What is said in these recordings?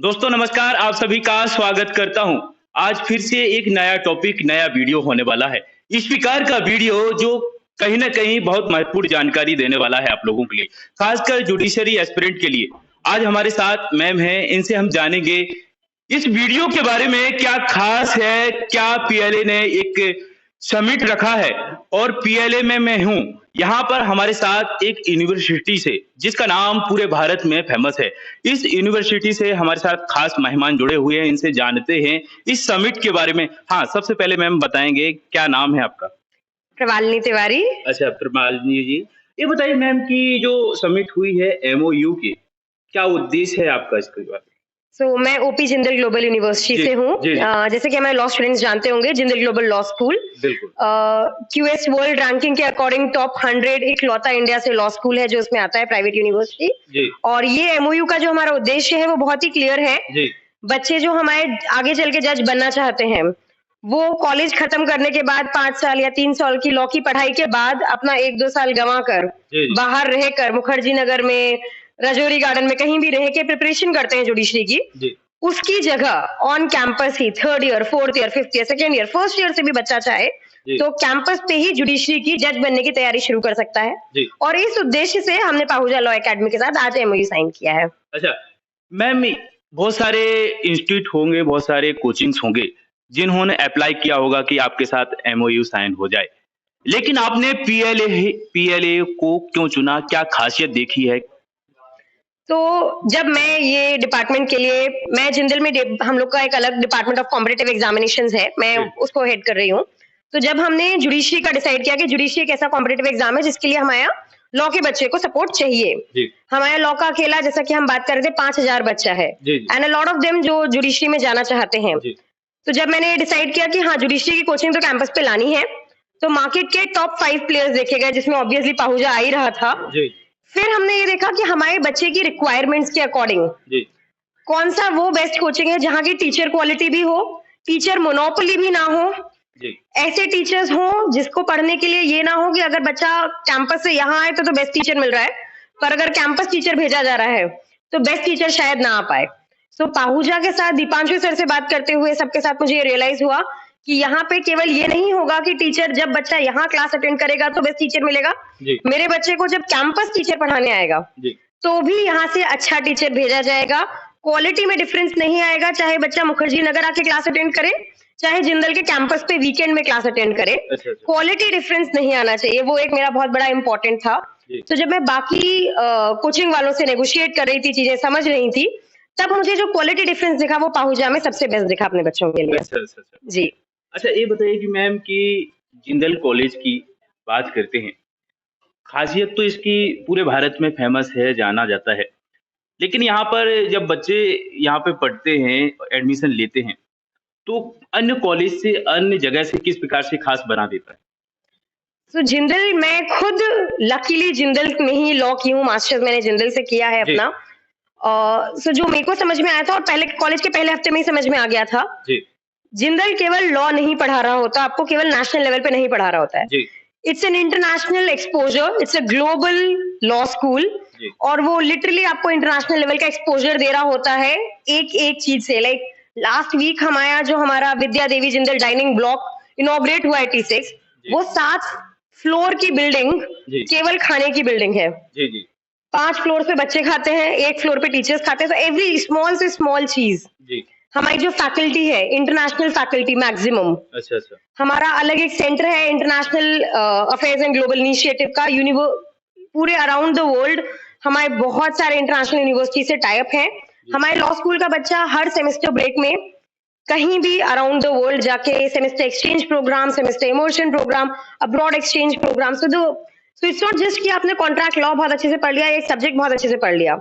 दोस्तों नमस्कार, आप सभी का स्वागत करता हूं। आज फिर से एक नया टॉपिक, नया वीडियो होने वाला है। इस प्रकार का वीडियो जो कहीं न कहीं बहुत महत्वपूर्ण जानकारी देने वाला है आप लोगों के लिए, खासकर जुडिशरी एस्पिरेंट के लिए। आज हमारे साथ मैम हैं, इनसे हम जानेंगे इस वीडियो के बारे में क्या खास है, क्या पीएलए ने एक समिट रखा है और पीएलए में मैं हूँ। यहाँ पर हमारे साथ एक यूनिवर्सिटी से जिसका नाम पूरे भारत में फेमस है। इस यूनिवर्सिटी से हमारे साथ खास मेहमान जुड़े हुए हैं, इनसे जानते हैं इस समिट के बारे में। हाँ, सबसे पहले मैम बताएंगे क्या नाम है आपका? प्रवालिनी तिवारी। अच्छा, प्रमालिनी जी, ये बताइए मैम कि जो समिट हुई है एमओयू की, क्या उद्देश्य है आपका इसके बारे में? मैं ओपी जिंदल ग्लोबल यूनिवर्सिटी से हूँ। जैसे कि हमारे लॉ स्टूडेंट्स जानते होंगे, जिंदल ग्लोबल लॉ स्कूल बिल्कुल क्यूएस वर्ल्ड रैंकिंग के अकॉर्डिंग टॉप 100 इकलौता इंडिया से लॉ स्कूल है जो इसमें आता है, प्राइवेट यूनिवर्सिटी। और ये एमओयू का जो हमारा उद्देश्य है वो बहुत ही क्लियर है। बच्चे जो हमारे आगे चल के जज बनना चाहते हैं वो कॉलेज खत्म करने के बाद 5 साल या 3 साल की लॉ की पढ़ाई के बाद अपना 1-2 साल गंवा कर बाहर रहकर मुखर्जी नगर में, राजौरी गार्डन में कहीं भी रह के प्रिपरेशन करते हैं जुडिशरी की, उसकी जगह on campus he 3rd year, 4th year, 5th year, 2nd year, 1st year से भी बच्चा चाहे तो कैंपस पे ही जुडिशरी की जज बनने की तैयारी शुरू कर सकता है। और इस उद्देश्य से हमने पाहुजा लॉ एकेडमी के साथ आज एमओयू साइन किया है। अच्छा मैम, बहुत सारे इंस्टीट्यूट होंगे, बहुत सारे कोचिंग्स होंगे जिन्होंने अप्लाई किया होगा कि आपके साथ एमओयू साइन हो जाए, लेकिन आपने पीएलए को क्यों चुना? क्या खासियत देखी है? तो जब मैं ये डिपार्टमेंट के लिए, मैं जिंदल में हम लोग का एक अलग डिपार्टमेंट ऑफ कॉम्पिटिटिव एग्जामिनेशंस है, मैं उसको हेड कर रही हूँ। तो जब हमने जुडिशरी का डिसाइड किया कि जुडिशरी एक ऐसा कॉम्पिटिटिव एग्जाम है जिसके लिए हमारा लॉ के बच्चे को सपोर्ट चाहिए। हमारा लॉ का अकेला, जैसा कि हम बात कर रहे थे, 5000 बच्चा है and a lot of them जो जुडिशरी में जाना चाहते हैं। तो जब मैंने डिसाइड किया कि हाँ, जुडिशरी की कोचिंग तो कैंपस पे लानी है, तो मार्केट के टॉप 5 प्लेयर्स देखे गए जिसमें ऑब्वियसली पाहुजा आ ही रहा था। फिर हमने ये देखा कि हमारे बच्चे की रिक्वायरमेंट्स के अकॉर्डिंग कौन सा वो बेस्ट कोचिंग है जहाँ की टीचर क्वालिटी भी हो, टीचर मोनोपोली भी ना हो, ऐसे टीचर्स हो जिसको पढ़ने के लिए ये ना हो कि अगर बच्चा कैंपस से यहाँ आए तो बेस्ट टीचर मिल रहा है, पर अगर कैंपस टीचर भेजा जा रहा है तो बेस्ट टीचर शायद ना आ पाए। तो पाहुजा के साथ, दीपांशु सर से बात करते हुए सबके साथ मुझे रियलाइज हुआ कि यहाँ पे केवल ये नहीं होगा कि टीचर, जब बच्चा यहाँ क्लास अटेंड करेगा तो बेस्ट टीचर मिलेगा, मेरे बच्चे को जब कैंपस टीचर पढ़ाने आएगा तो भी यहाँ से अच्छा टीचर भेजा जाएगा। क्वालिटी में डिफरेंस नहीं आएगा, चाहे बच्चा मुखर्जी नगर आके क्लास अटेंड करे, चाहे जिंदल के कैंपस पे वीकेंड में क्लास अटेंड करे, क्वालिटी डिफरेंस नहीं आना चाहिए। वो एक मेरा बहुत बड़ा इंपॉर्टेंट था। तो जब मैं बाकी कोचिंग वालों से नेगोशिएट कर रही थी, चीजें समझ रही थी, तब मुझे जो क्वालिटी डिफरेंस दिखा वो पाहुजा में सबसे बेस्ट दिखा अपने बच्चों के लिए। जी। अच्छा, ये बताइए कि मैम कि जिंदल कॉलेज की बात करते हैं, खासियत तो इसकी पूरे भारत में फेमस है, जाना जाता है, लेकिन यहाँ पर जब बच्चे यहाँ पे पढ़ते हैं, एडमिशन लेते हैं, तो अन्य कॉलेज से, अन्य जगह से किस प्रकार से खास बना देता है? तो जिंदल, मैं खुद लकीली जिंदल में ही लॉ की हूँ, मास्टर्स मैंने जिंदल से किया है अपना। सो जो मेरे को समझ में आया था और पहले कॉलेज के पहले हफ्ते में ही समझ में आ गया था, जिंदल केवल लॉ नहीं पढ़ा रहा होता, आपको केवल नेशनल लेवल पे नहीं पढ़ा रहा होता है। It's an international exposure, it's a global law school, और वो लिटरली आपको इंटरनेशनल लेवल का एक्सपोजर दे रहा होता है एक एक चीज से। लाइक लास्ट वीक हमारा विद्या देवी जिंदल डाइनिंग ब्लॉक इनॉग्रेट हुआ है T6, वो 7 फ्लोर की बिल्डिंग केवल खाने की बिल्डिंग है। 5 फ्लोर पे बच्चे खाते हैं, 1 फ्लोर पे टीचर्स खाते हैं। तो एवरी स्मॉल से स्मॉल चीज, हमारी जो फैकल्टी है इंटरनेशनल फैकल्टी मैक्सिमम। अच्छा। हमारा अलग एक सेंटर है international affairs and global initiative का, पूरे अराउंड द वर्ल्ड हमारे बहुत सारे इंटरनेशनल यूनिवर्सिटी से टाई अप है। हमारे लॉ स्कूल का बच्चा हर सेमेस्टर ब्रेक में कहीं भी अराउंड द वर्ल्ड जाके semester exchange program, semester immersion program, abroad exchange program, so it's not just कि आपने कॉन्ट्रैक्ट लॉ बहुत अच्छे से पढ़ लिया, एक सब्जेक्ट बहुत अच्छे से पढ़ लिया।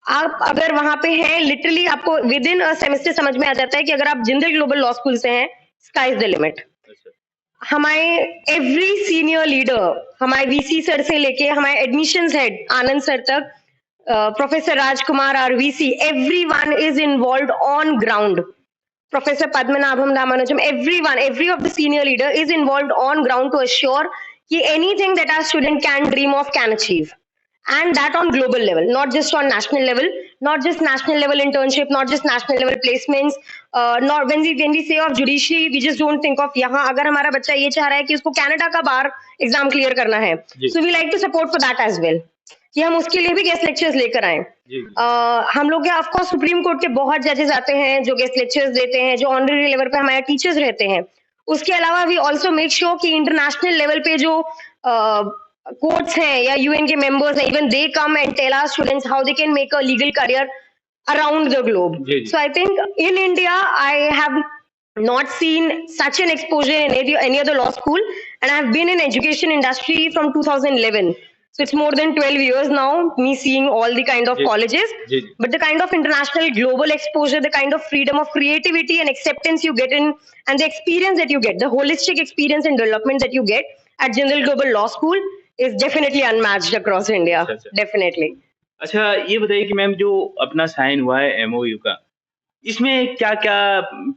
आप अगर वहां पे हैं, लिटरली आपको विद इन अ सेमेस्टर समझ में आ जाता है कि अगर आप जिंदल ग्लोबल लॉ स्कूल से हैं, स्काई इज द लिमिट। हमारे एवरी सीनियर लीडर, हमारे वीसी सर से लेके हमारे एडमिशंस हेड आनंद सर तक, professor Rajkumar R VC, everyone is involved on ground. Professor Padmanabham Ramanujam, every of the senior leader is involved on ground to assure कि anything that our student can dream of can achieve. and that on global level, not just on national level, not just national level internship, not just national level placements. Not when we say of judiciary, we just don't think of यहाँ अगर हमारा बच्चा ये चाह रहा है कि उसको कनाडा का बार एग्जाम क्लियर करना है, so we like to support for that as well, कि हम उसके लिए भी गेस्ट लेक्चर्स लेकर आए। हम लोग ऑफ कोर्स सुप्रीम कोर्ट के बहुत जजेस आते हैं जो गेस्ट लेक्चर्स देते हैं, जो ऑनररी लेवल पे हमारे टीचर्स रहते हैं। उसके अलावा वी आल्सो मेक श्योर कि इंटरनेशनल लेवल पे जो कोर्ट्स हैं या यूएन के मेंबर्स हैं, even they come and tell our students how they can make a legal career around the globe. So I think in India I have not seen such an exposure in any other law school, and I have been in education industry from 2011. So it's more than 12 years now, me seeing all the kind of colleges, but the kind of international global exposure, the kind of freedom of creativity and acceptance you get in, and the experience that you get, the holistic experience and development that you get at Jindal Global Law School is definitely unmatched across India. Definitely. अच्छा, ये बताइए कि ma'am जो अपना sign हुआ है MOU का, इसमें क्या क्या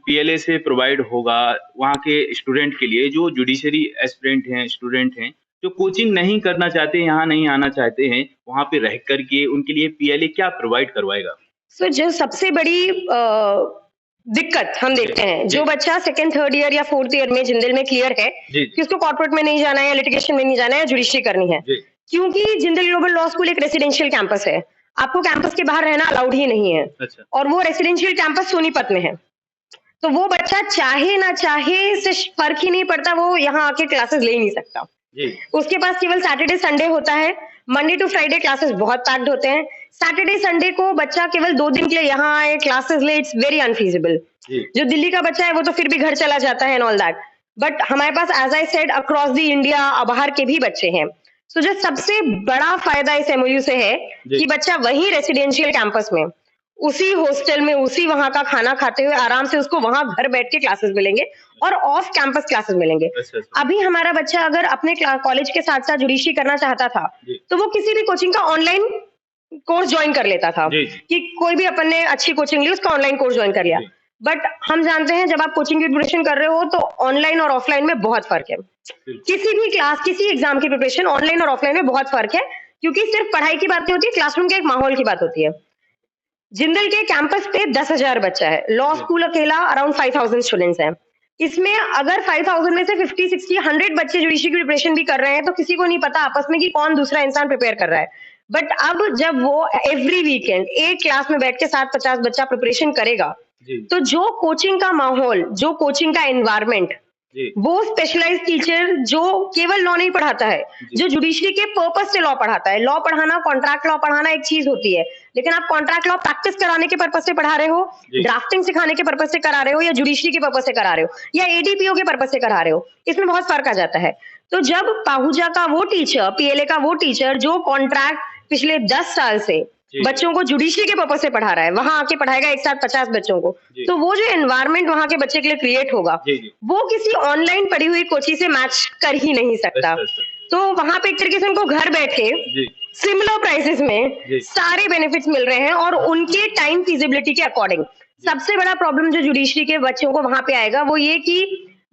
पीएलए से प्रोवाइड होगा वहाँ के स्टूडेंट के लिए, जो जुडिशरी एस्पिरेंट हैं, स्टूडेंट हैं, जो कोचिंग नहीं करना चाहते, यहाँ नहीं आना चाहते हैं, वहाँ पे रह करके उनके लिए पीएलए क्या प्रोवाइड करवाएगा? सो जो सबसे बड़ी दिक्कत हम देखते हैं, जो बच्चा सेकंड थर्ड ईयर या फोर्थ ईयर में जिंदल में क्लियर है कि उसको कॉर्पोरेट में नहीं जाना है, या लिटिगेशन में नहीं जाना है, या जुडिशरी करनी है, क्योंकि जिंदल ग्लोबल लॉ स्कूल एक रेसिडेंशियल कैंपस है, आपको कैंपस के बाहर रहना अलाउड ही नहीं है। अच्छा। और वो रेसिडेंशियल कैंपस सोनीपत में है, तो वो बच्चा चाहे ना चाहे से फर्क ही नहीं पड़ता, वो यहाँ आके क्लासेस ले ही नहीं सकता। उसके पास केवल सैटरडे संडे होता है, मंडे टू फ्राइडे क्लासेस बहुत पैक्ड होते हैं, सैटरडे संडे को बच्चा केवल 2 दिन के लिए यहाँ आए, क्लासेस ले, इट्स वेरी अनफीजिबल। जो दिल्ली का बच्चा है वो तो फिर भी घर चला जाता है एंड ऑल दैट, बट हमारे पास as I said across the India बाहर के भी बच्चे हैं। सो जो सबसे बड़ा फायदा इस एमओयू से है कि बच्चा वही रेसिडेंशियल कैंपस में, उसी हॉस्टल में, उसी वहां का खाना खाते हुए आराम से उसको वहां घर बैठ के क्लासेस मिलेंगे और ऑफ कैंपस क्लासेस मिलेंगे। अभी हमारा बच्चा अगर अपने कॉलेज के साथ साथ जुडिशरी करना चाहता था तो वो किसी भी कोचिंग का ऑनलाइन कोर्स ज्वाइन कर लेता था, कि कोई भी अपन ने अच्छी कोचिंग ली, उसका ऑनलाइन कोर्स ज्वाइन कर लिया। बट हम जानते हैं जब आप कोचिंग की प्रिपरेशन कर रहे हो तो ऑनलाइन और ऑफलाइन में बहुत फर्क है। किसी भी क्लास, किसी एग्जाम की प्रिपरेशन ऑनलाइन और ऑफलाइन में बहुत फर्क है, क्योंकि सिर्फ पढ़ाई की बात नहीं होती है, क्लासरूम के एक माहौल की बात होती है। जिंदल के कैंपस पे 10,000 बच्चा है, लॉ स्कूल अकेला अराउंड 5,000 स्टूडेंट्स हैं। इसमें अगर 5,000 में से 50, 60, 100 बच्चे जुडिशरी की प्रिपरेशन भी कर रहे हैं तो किसी को नहीं पता आपस में कि कौन दूसरा इंसान प्रिपेयर कर रहा है। बट अब जब वो एवरी वीकेंड एक क्लास में बैठ के 60-50 बच्चा प्रिपरेशन करेगा, तो जो कोचिंग का माहौल, जो कोचिंग का एनवायरमेंट, वो स्पेशलाइज्ड टीचर जो केवल लॉ नहीं पढ़ाता है, जो जुडिशरी के पर्पस से लॉ पढ़ाता है। लॉ पढ़ाना, कॉन्ट्रैक्ट लॉ पढ़ाना एक चीज होती है, लेकिन आप कॉन्ट्रैक्ट लॉ प्रैक्टिस कराने के पर्पस से पढ़ा रहे हो, ड्राफ्टिंग सिखाने के पर्पस से करा रहे हो, या जुडिशरी के पर्पस से करा रहे हो, या एडीपीओ के पर्पस से करा रहे हो, इसमें बहुत फर्क आ जाता है। तो जब पाहुजा का वो टीचर, पीएलए का वो टीचर जो कॉन्ट्रैक्ट पिछले 10 साल से बच्चों को जुडिशरी के पर्पस से पढ़ा रहा है, वहां आके पढ़ाएगा एक साथ 50 बच्चों को, तो वो जो एनवायरनमेंट वहां के बच्चे के लिए क्रिएट होगा, वो किसी ऑनलाइन पढ़ी हुई कोचिंग से मैच कर ही नहीं सकता। तो वहां पे एक तरीके से उनको घर बैठे सिमिलर प्राइसेस में सारे बेनिफिट्स मिल रहे हैं और उनके टाइम फिजिबिलिटी के अकॉर्डिंग। सबसे बड़ा प्रॉब्लम जो जुडिशरी के बच्चों को वहां पे आएगा वो ये कि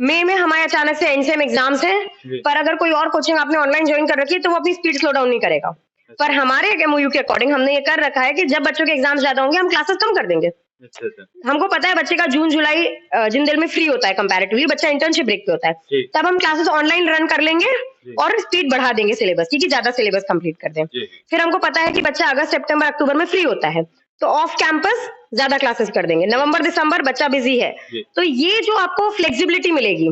मई में हमारे अचानक से एनसेम एग्जाम्स हैं, पर अगर कोई और कोचिंग आपने ऑनलाइन ज्वाइन कर रखी है तो वो अपनी स्पीड स्लो डाउन नहीं करेगा। पर हमारे एमओयू के अकॉर्डिंग हमने ये कर रखा है कि जब बच्चों के एग्जाम्स ज्यादा होंगे हम क्लासेस कम कर देंगे। हमको पता है बच्चे का जून जुलाई जिंदल में फ्री होता है कंपैरेटिवली, बच्चा इंटर्नशिप ब्रेक पे होता है, तब हम क्लासेस ऑनलाइन रन कर लेंगे और स्पीड बढ़ा देंगे सिलेबस की, कि ज्यादा सिलेबस कंप्लीट कर दें। फिर हमको पता है कि बच्चा अगस्त, सितंबर, अक्टूबर में फ्री होता है, तो ऑफ कैंपस ज्यादा क्लासेस कर देंगे। नवंबर, दिसंबर बच्चा बिजी है, तो ये जो आपको फ्लेक्सिबिलिटी मिलेगी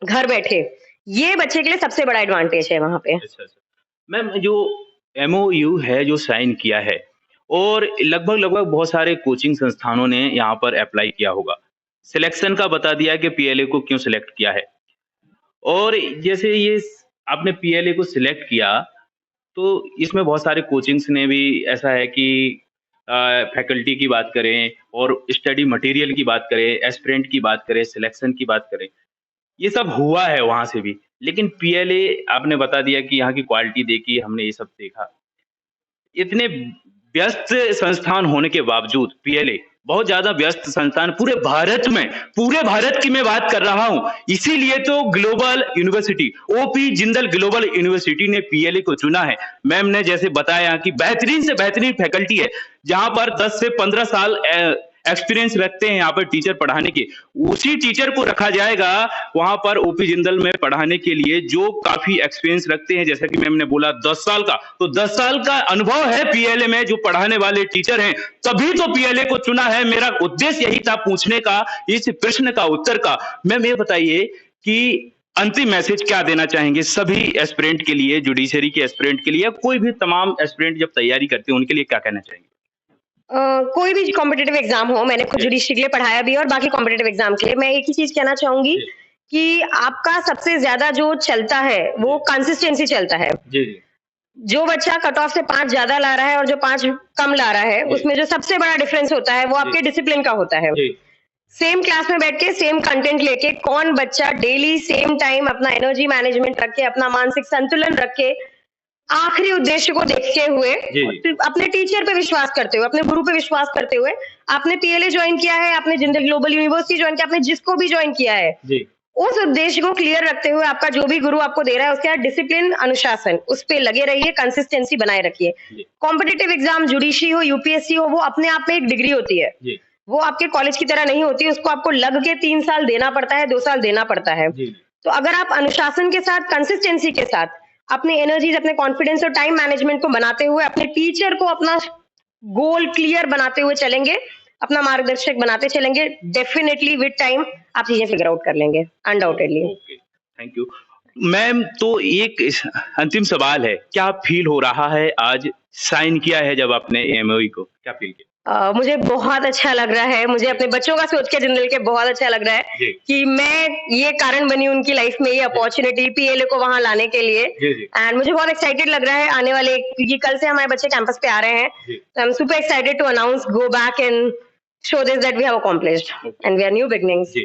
घर बैठे, ये बच्चे के लिए सबसे बड़ा एडवांटेज है वहां पे। मैम, जो एमओयू है जो साइन किया है, और लगभग बहुत सारे कोचिंग संस्थानों ने यहाँ पर अप्लाई किया होगा, सिलेक्शन का बता दिया कि पीएलए को क्यों सिलेक्ट किया है, और जैसे ये आपने पीएलए को सिलेक्ट किया तो इसमें बहुत सारे कोचिंग्स ने भी, ऐसा है कि फैकल्टी की बात करें और स्टडी मटेरियल की बात करें, एस्पिरेंट की बात करें, सिलेक्शन की बात करें, ये सब हुआ है वहां से भी, लेकिन पीएलए आपने बता दिया कि यहाँ की क्वालिटी देखी, हमने ये सब देखा। इतने व्यस्त संस्थान होने के बावजूद पीएलए बहुत ज्यादा व्यस्त संस्थान पूरे भारत की मैं बात कर रहा हूं। इसीलिए तो global university OP Jindal global university ने पीएलए को चुना है। मैम ने जैसे बताया कि बेहतरीन से बेहतरीन फैकल्टी है, जहां पर 10 से 15 साल एक्सपीरियंस रखते हैं यहाँ पर टीचर पढ़ाने के। उसी टीचर को रखा जाएगा वहां पर ओपी जिंदल में पढ़ाने के लिए जो काफी एक्सपीरियंस रखते हैं। जैसा कि मैम ने बोला 10 साल का, तो 10 साल का अनुभव है पीएलए में जो पढ़ाने वाले टीचर हैं, तभी तो पीएलए को चुना है। मेरा उद्देश्य यही था पूछने का, इस प्रश्न का उत्तर का। मैम ये बताइए कि अंतिम मैसेज क्या देना चाहेंगे सभी एस्पिरेंट के लिए, जुडिशरी के एस्पिरेंट के लिए, कोई भी तमाम एस्पिरेंट जब तैयारी करते हैं उनके लिए क्या कहना चाहेंगे? कोई भी कॉम्पिटिटिव एग्जाम हो, मैंने खुद जुडिशरी के लिए पढ़ाया भी है और बाकी कॉम्पिटिटिव एग्जाम के लिए, मैं एक ही चीज कहना चाहूंगी कि आपका सबसे ज्यादा जो चलता है वो कंसिस्टेंसी चलता है। जी। जो बच्चा कट ऑफ से 5 ज्यादा ला रहा है और जो 5 कम ला रहा है, उसमें जो सबसे बड़ा डिफरेंस होता है वो आपके डिसिप्लिन का होता है। सेम क्लास में बैठ के सेम कंटेंट लेके कौन बच्चा डेली सेम टाइम अपना एनर्जी मैनेजमेंट रख के, अपना मानसिक संतुलन रख के, आखिरी उद्देश्य को देखते हुए, अपने टीचर पे विश्वास करते हुए, अपने गुरु पे विश्वास करते हुए, आपने पीएलए ज्वाइन किया है, आपने जिंदल ग्लोबल यूनिवर्सिटी ज्वाइन किया, आपने जिसको भी ज्वाइन किया है, उस उद्देश्य को क्लियर रखते हुए आपका जो भी गुरु आपको दे रहा है उसके डिसिप्लिन, अनुशासन, उस पे लगे रहिए, कंसिस्टेंसी बनाए रखिए। कॉम्पिटिटिव एग्जाम जुडिशरी हो, यूपीएससी हो, वो अपने आप में एक डिग्री होती है, वो आपके कॉलेज की तरह नहीं होती, उसको आपको लग के 3 साल देना पड़ता है, 2 साल देना पड़ता है। तो अगर आप अनुशासन के साथ, कंसिस्टेंसी के साथ अपनी एनर्जीज, अपने कॉन्फिडेंस और टाइम मैनेजमेंट को बनाते हुए, अपने टीचर को अपना गोल क्लियर बनाते हुए चलेंगे, अपना मार्गदर्शक बनाते चलेंगे, डेफिनेटली विद टाइम आप चीजें फिगर आउट कर लेंगे, undoubtedly. Okay, thank you ma'am. तो एक अंतिम सवाल है, क्या फील हो रहा है आज साइन किया है जब आपने एमओई को, क्या फील किया? मुझे बहुत अच्छा लग रहा है, मुझे अपने बच्चों का सोच के जिंदल के बहुत अच्छा लग रहा है कि मैं ये कारण बनी उनकी लाइफ में, ये अपॉर्चुनिटी पीएलए को वहां लाने के लिए। एंड मुझे बहुत एक्साइटेड लग रहा है आने वाले, क्योंकि कल से हमारे बच्चे कैंपस पे आ रहे हैं, तो I am super excited to announce, go back and show this that we have accomplished and we are new beginnings.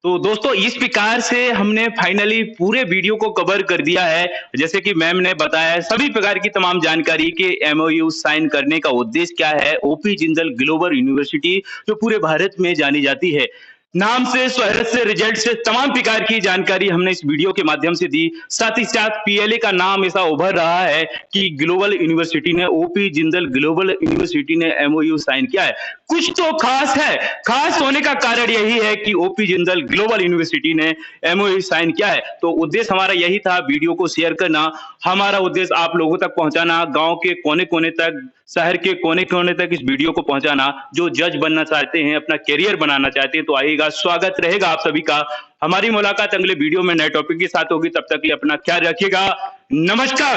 तो दोस्तों इस प्रकार से हमने फाइनली पूरे वीडियो को कवर कर दिया है। जैसे कि मैम ने बताया सभी प्रकार की तमाम जानकारी के एमओयू साइन करने का उद्देश्य क्या है। ओपी जिंदल ग्लोबल यूनिवर्सिटी जो पूरे भारत में जानी जाती है, नाम से, शोहरत से, रिजल्ट से, तमाम प्रकार की जानकारी हमने इस वीडियो के माध्यम से दी। साथ ही साथ पीएलए का नाम ऐसा उभर रहा है कि ग्लोबल यूनिवर्सिटी ने, ओपी जिंदल ग्लोबल यूनिवर्सिटी ने एमओयू साइन किया है। कुछ तो खास है, खास होने का कारण यही है कि ओपी जिंदल ग्लोबल यूनिवर्सिटी ने एमओयू साइन किया है। तो उद्देश्य हमारा यही था, वीडियो को शेयर करना, हमारा उद्देश्य आप लोगों तक पहुंचाना, गांव के कोने कोने तक, शहर के कोने कोने तक इस वीडियो को पहुंचाना। जो जज बनना चाहते हैं, अपना कैरियर बनाना चाहते हैं, तो आइएगा, स्वागत रहेगा आप सभी का। हमारी मुलाकात अगले वीडियो में नए टॉपिक के साथ होगी, तब तक के लिए अपना ख्याल रखिएगा। नमस्कार।